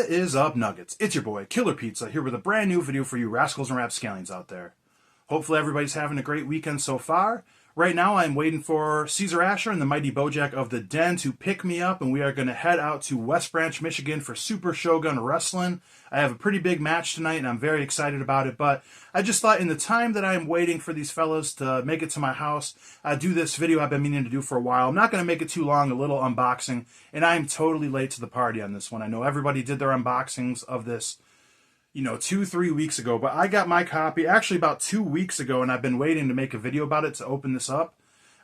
What is up, Nuggets? It's your boy, Killer Pizza, here with a brand new video for you rascals and rapscallions out there. Hopefully everybody's having a great weekend so far. Right now I'm waiting for Caesar Asher and the Mighty Bojack of the Den to pick me up, and we are going to head out to West Branch, Michigan for Super Shogun Wrestling. I have a pretty big match tonight and I'm very excited about it, but I just thought in the time that I'm waiting for these fellas to make it to my house, I'd do this video I've been meaning to do for a while. I'm not going to make it too long, a little unboxing, and I'm totally late to the party on this one. I know everybody did their unboxings of this 2-3 weeks ago, but I got my copy actually about 2 weeks ago, and I've been waiting to make a video about it to open this up.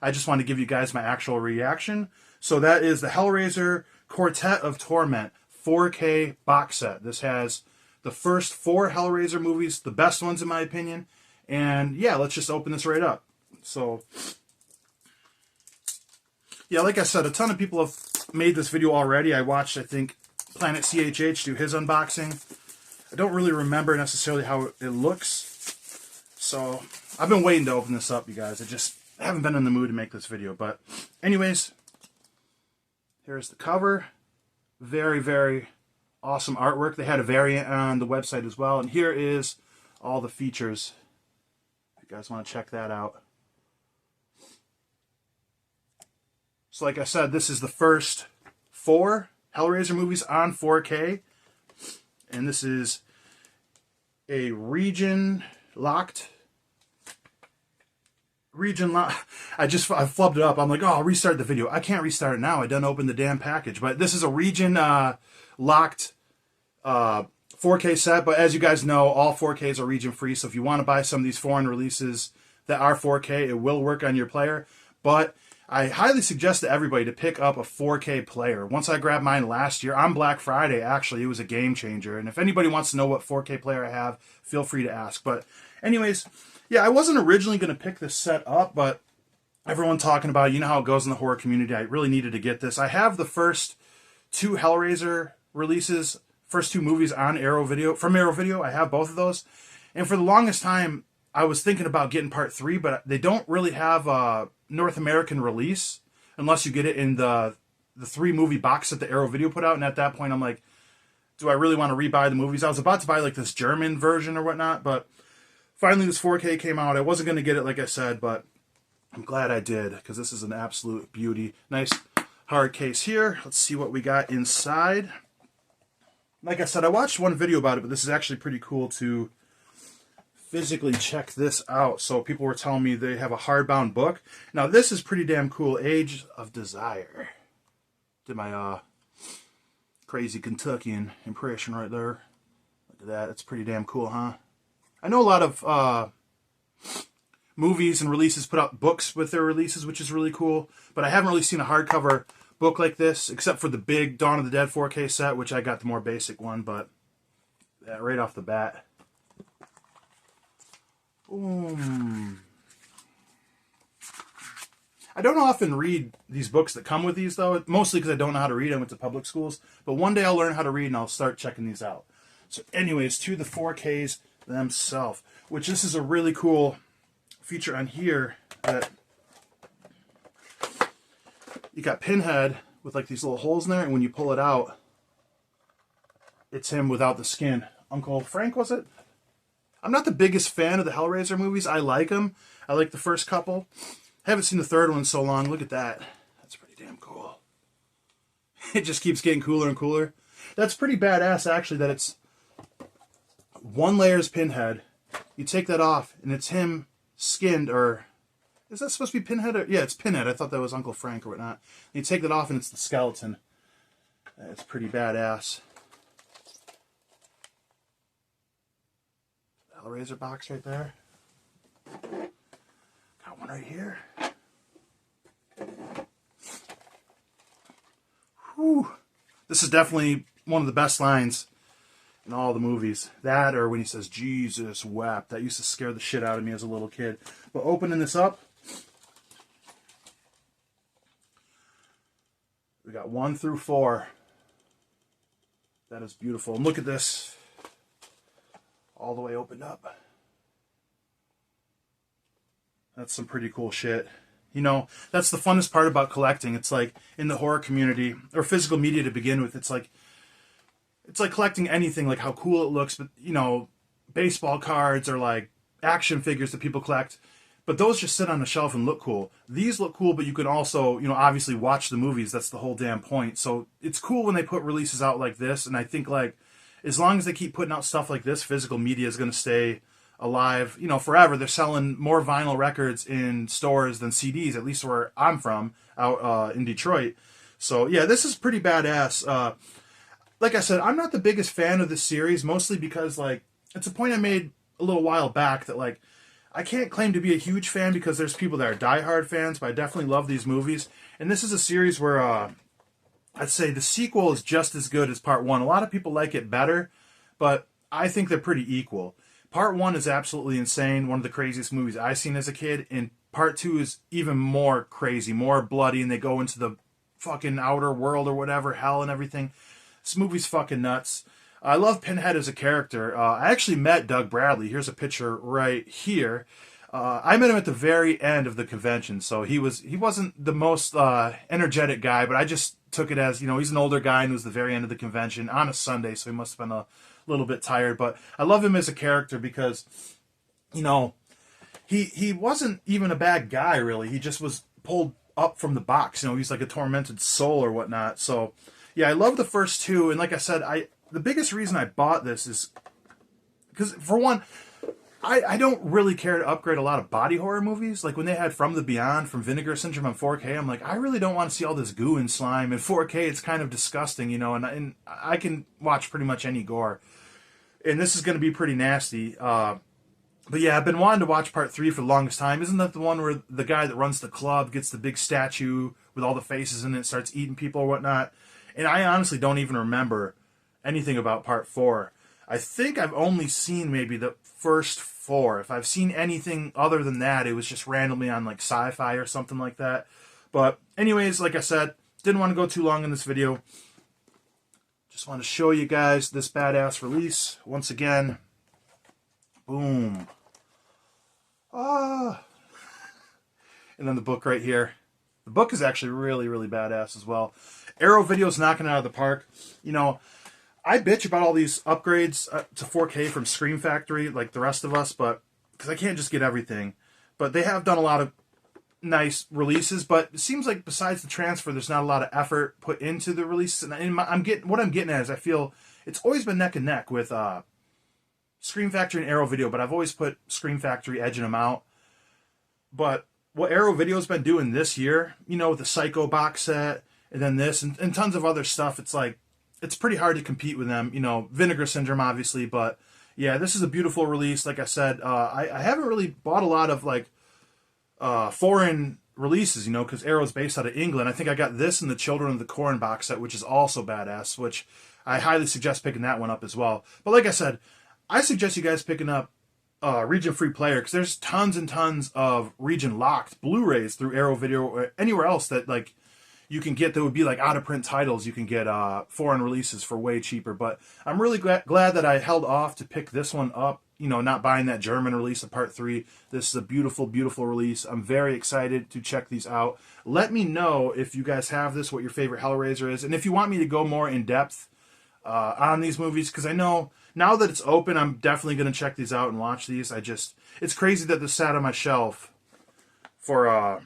I just want to give you guys my actual reaction. So that is the Hellraiser Quartet of Torment 4K box set. This has the first 4 Hellraiser movies, the best ones in my opinion. And yeah, let's just open this right up. So yeah, like I said, a ton of people have made this video already. I watched, I think, Planet CHH do his unboxing. I don't really remember necessarily how it looks, so I've been waiting to open this up, you guys. I haven't been in the mood to make this video, but anyways, here's the cover. Very, very awesome artwork. They had a variant on the website as well, and here is all the features. If you guys want to check that out. So like I said, this is the first 4 Hellraiser movies on 4K. And this is a region locked. I flubbed it up. I'm like, oh, I'll restart the video. I can't restart it now. I didn't open the damn package. But this is a region locked 4K set. But as you guys know, all 4Ks are region free. So if you want to buy some of these foreign releases that are 4K, it will work on your player. But I highly suggest to everybody to pick up a 4K player. Once I grabbed mine last year, on Black Friday, actually, it was a game changer. And if anybody wants to know what 4K player I have, feel free to ask. But anyways, yeah, I wasn't originally going to pick this set up, but everyone talking about it, you know how it goes in the horror community. I really needed to get this. I have the first 2 Hellraiser releases, first 2 movies on Arrow Video, from Arrow Video. I have both of those. And for the longest time, I was thinking about getting part 3, but they don't really have a North American release unless you get it in the 3-movie box that the Arrow Video put out. And at that point, I'm like, do I really want to rebuy the movies? I was about to buy like this German version or whatnot, but finally this 4K came out. I wasn't going to get it, like I said, but I'm glad I did because this is an absolute beauty. Nice hard case here. Let's see what we got inside. Like I said, I watched one video about it, but this is actually pretty cool to physically check this out. So people were telling me they have a hardbound book. Now this is pretty damn cool. Age of Desire. Did my crazy Kentuckian impression right there. Look at that. It's pretty damn cool, huh? I know a lot of movies and releases put out books with their releases, which is really cool. But I haven't really seen a hardcover book like this, except for the big Dawn of the Dead 4K set, which I got the more basic one. But that right off the bat. I don't often read these books that come with these, though, mostly because I don't know how to read. I went to public schools, but one day I'll learn how to read and I'll start checking these out. So anyways, to the 4Ks themselves, which this is a really cool feature on here, that you got Pinhead with like these little holes in there, and when you pull it out, it's him without the skin. Uncle Frank, was it? I'm not the biggest fan of the Hellraiser movies. I like them. I like the first couple. Haven't seen the third one in so long. Look at that. That's pretty damn cool. It just keeps getting cooler and cooler. That's pretty badass, actually, that it's 1 layer is Pinhead. You take that off, and it's him skinned, or is that supposed to be Pinhead? Or, yeah, it's Pinhead. I thought that was Uncle Frank or whatnot. And you take that off, and it's the skeleton. It's pretty badass. Hellraiser box right there. Got one right here. Whew. This is definitely one of the best lines in all the movies. That, or when he says, Jesus wept. That used to scare the shit out of me as a little kid. But opening this up, we got 1 through 4. That is beautiful. And look at this. All the way opened up. That's some pretty cool shit. You know, that's the funnest part about collecting. It's like in the horror community, or physical media to begin with, it's like it's like collecting anything, like how cool it looks, but, you know, baseball cards or like action figures that people collect. But those just sit on the shelf and look cool. These look cool, but you can also, you know, obviously watch the movies. That's the whole damn point. So it's cool when they put releases out like this. And I think, like, as long as they keep putting out stuff like this, physical media is going to stay alive, you know, forever. They're selling more vinyl records in stores than CDs, at least where I'm from, out in Detroit. So, yeah, this is pretty badass. Like I said, I'm not the biggest fan of this series, mostly because, like, it's a point I made a little while back that, like, I can't claim to be a huge fan because there's people that are diehard fans, but I definitely love these movies. And this is a series where I'd say the sequel is just as good as part one. A lot of people like it better, but I think they're pretty equal. Part one is absolutely insane, one of the craziest movies I've seen as a kid, and part two is even more crazy, more bloody, and they go into the fucking outer world or whatever, hell and everything. This movie's fucking nuts. I love Pinhead as a character. I actually met Doug Bradley. Here's a picture right here. I met him at the very end of the convention, so he wasn't the most energetic guy, but I just took it as, you know, he's an older guy and it was the very end of the convention on a Sunday, so he must have been a little bit tired. But I love him as a character because, you know, he wasn't even a bad guy, really. He just was pulled up from the box. You know, he's like a tormented soul or whatnot. So, yeah, I love the first two, and like I said, the biggest reason I bought this is because, for one, I don't really care to upgrade a lot of body horror movies. Like when they had From the Beyond, from Vinegar Syndrome on 4K, I'm like, I really don't want to see all this goo and slime. In 4K, it's kind of disgusting, you know, and I can watch pretty much any gore. And this is going to be pretty nasty. But yeah, I've been wanting to watch part 3 for the longest time. Isn't that the one where the guy that runs the club gets the big statue with all the faces in it, starts eating people or whatnot? And I honestly don't even remember anything about part 4. I think I've only seen maybe the first 4. If I've seen anything other than that, it was just randomly on like Sci-Fi or something like that. But anyways, like I said, didn't want to go too long in this video. Just want to show you guys this badass release once again. Boom. Ah. And then the book right here. The book is actually really, really badass as well. Arrow Video's knocking it out of the park. You know, I bitch about all these upgrades to 4K from Scream Factory, like the rest of us, but because I can't just get everything. But they have done a lot of nice releases, but it seems like besides the transfer, there's not a lot of effort put into the releases. And what I'm getting at is I feel it's always been neck and neck with Scream Factory and Arrow Video, but I've always put Scream Factory edging them out. But what Arrow Video's been doing this year, you know, with the Psycho box set, and then this, and tons of other stuff, it's like, it's pretty hard to compete with them. You know, Vinegar Syndrome, obviously, but yeah, this is a beautiful release. Like I said, I haven't really bought a lot of, like, foreign releases, you know, because Arrow's based out of England. I think I got this and the Children of the Corn box set, which is also badass, which I highly suggest picking that one up as well. But like I said, I suggest you guys picking up Region Free Player, because there's tons and tons of Region Locked Blu-rays through Arrow Video or anywhere else that, like, you can get that would be like out-of-print titles. You can get foreign releases for way cheaper. But I'm really glad that I held off to pick this one up, you know, not buying that German release of Part 3. This is a beautiful, beautiful release. I'm very excited to check these out. Let me know if you guys have this, what your favorite Hellraiser is, and if you want me to go more in-depth on these movies, because I know now that it's open, I'm definitely going to check these out and watch these. It's crazy that this sat on my shelf for...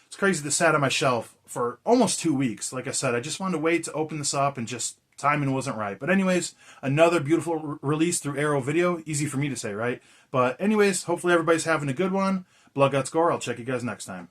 It's crazy this sat on my shelf for almost 2 weeks. Like I said, I just wanted to wait to open this up, and just timing wasn't right. But anyways, another beautiful release through Arrow Video. Easy for me to say, right? But anyways, hopefully everybody's having a good one. Blood, Guts, Gore. I'll check you guys next time.